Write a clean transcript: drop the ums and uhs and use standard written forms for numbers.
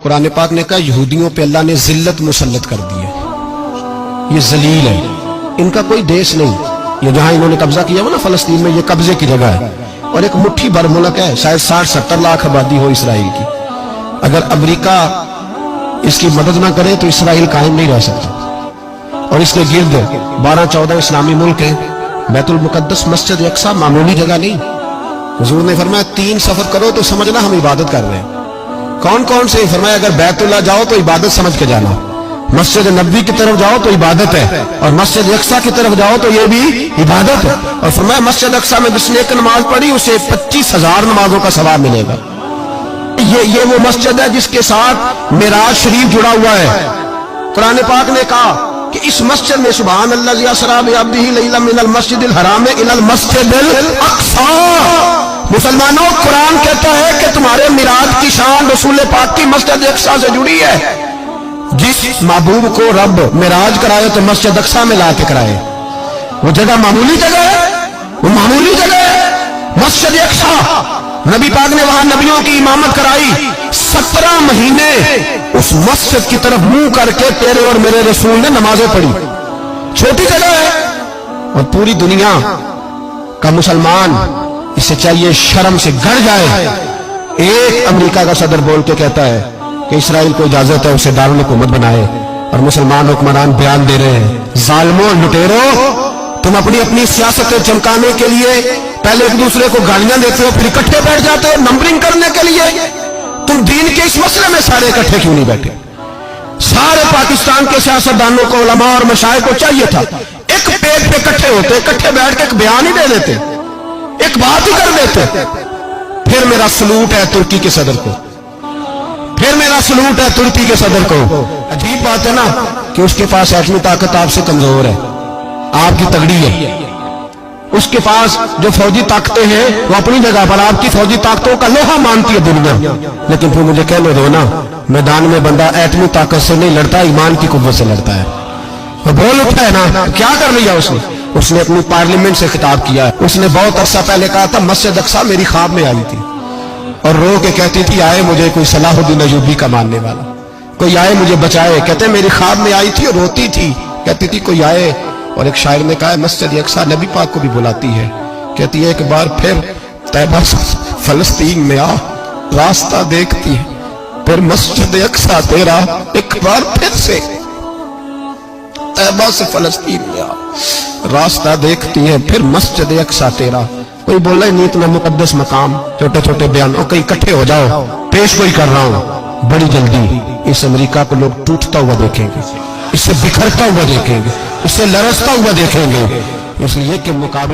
قرآن پاک نے کہا یہودیوں پہ اللہ نے ذلت مسلط کر دی ہے، یہ ذلیل ہے، ان کا کوئی دیش نہیں، یہ جہاں انہوں نے قبضہ کیا ہو نا فلسطین میں، یہ قبضے کی جگہ ہے اور ایک مٹھی بھر ملک ہے، شاید 60-70 لاکھ آبادی ہو اسرائیل کی۔ اگر امریکہ اس کی مدد نہ کرے تو اسرائیل قائم نہیں رہ سکتا، اور اس کے گرد 12-14 اسلامی ملک ہیں۔ بیت المقدس مسجد اقصیٰ معمولی جگہ نہیں، حضور نے فرمایا 3 سفر کرو تو سمجھنا ہم عبادت کر رہے ہیں۔ کون کون سے؟ فرمایا اگر بیت اللہ جاؤ تو عبادت سمجھ کے جانا، مسجد نبوی کی طرف جاؤ تو عبادت ہے، اور مسجد اقصیٰ کی طرف جاؤ تو یہ بھی عبادت ہے۔ اور فرمایا مسجد اقصیٰ میں جس نے ایک نماز پڑھی اسے 25,000 نمازوں کا ثواب ملے گا۔ یہ وہ مسجد ہے جس کے ساتھ معراج شریف جڑا ہوا ہے۔ قرآن پاک نے کہا کہ اس مسجد میں سبحان اللہ اسریٰ بعبدہ لیلا من المسجد الحرام الی المسجد الاقصیٰ۔ مسلمانوں، قرآن کہتا ہے کہ تمہارے معراج کی شان رسول پاک کی مسجد اقصیٰ سے جڑی ہے۔ جس محبوب کو رب معراج کرائے تو مسجد اقصیٰ میں لا کے کرائے۔ وہ جگہ معمولی جگہ ہے، وہ معمولی جگہ ہے مسجد اقصیٰ۔ نبی پاک نے وہاں نبیوں کی امامت کرائی، 17 مہینے اس مسجد کی طرف منہ کر کے تیرے اور میرے رسول نے نمازیں پڑھی۔ چھوٹی جگہ ہے، اور پوری دنیا کا مسلمان اسے چاہیے شرم سے گڑ جائے۔ ایک امریکہ کا صدر بول کے کہتا ہے کہ اسرائیل کو اجازت ہے اسے دارالحکومت بنائے، اور مسلمان حکمران بیان دے رہے ہیں ظالموں لٹیرو، تم اپنی سیاستیں چمکانے کے لیے پہلے ایک دوسرے کو گالیاں دیتے ہو، پھر اکٹھے بیٹھ جاتے ہو نمبرنگ کرنے کے لیے۔ تم دین کے اس مسئلے میں سارے اکٹھے کیوں نہیں بیٹھے؟ سارے پاکستان کے سیاستدانوں کو، علماء اور مشائخ کو چاہیے تھا ایک پیج پہ اکٹھے ہوتے، اکٹھے بیٹھ کے ایک بیان ہی دے دیتے، ایک بات ہی کر دیتے۔ پھر میرا سلوٹ ہے ترکی کے صدر کو، پھر میرا سلوٹ ہے ترکی کے صدر کو۔ عجیب بات ہے نا کہ اس کے پاس ایٹمی طاقت آپ سے کمزور ہے، آپ کی تگڑی ہے۔ اس کے پاس جو فوجی طاقتیں ہیں وہ اپنی جگہ پر، آپ کی فوجی طاقتوں کا لوہا مانتی ہے دنیا، لیکن پھر مجھے کہنے دو نا، میدان میں بندہ ایٹمی طاقت سے نہیں لڑتا، ایمان کی قوت سے لڑتا ہے۔ وہ بول اٹھا ہے نا، کیا کر لیا اس نے اپنی پارلیمنٹ سے خطاب کیا ہے۔ اس نے بہت عرصہ پہلے کہا تھا مسجد اقصیٰ میری خواب میں آئی تھی، اور رو کے کہتی تھی آئے مجھے کوئی صلاح الدین ایوبی کا ماننے والا، کوئی آئے مجھے بچائے۔ کہتے میری خواب میں آئی تھی اور روتی تھی، کہتی تھی کوئی آئے۔ اور ایک شاعر نے کہا مسجد اقصیٰ نبی پاک کو بھی بلاتی ہے، کہتی ہے ایک بار پھر طیبہ فلسطین میں آ، راستہ دیکھتی ہے پھر مسجد اقصیٰ تیرا، ایک بار پھر سے طیبہ سے فلسطین میں آ، راستہ دیکھتی ہے پھر مسجد اقصیٰ تیرا۔ کوئی بول رہا ہے نیت میں مقدس مقام، چھوٹے چھوٹے بیان، اور کہیں اکٹھے ہو جاؤ، پیش کوئی کر رہا ہوں بڑی جلدی اس امریکہ کو لوگ ٹوٹتا ہوا دیکھیں گے، اسے بکھرتا ہوا دیکھیں گے، اسے لرزتا ہوا دیکھیں گے، اس لیے کہ مقابلے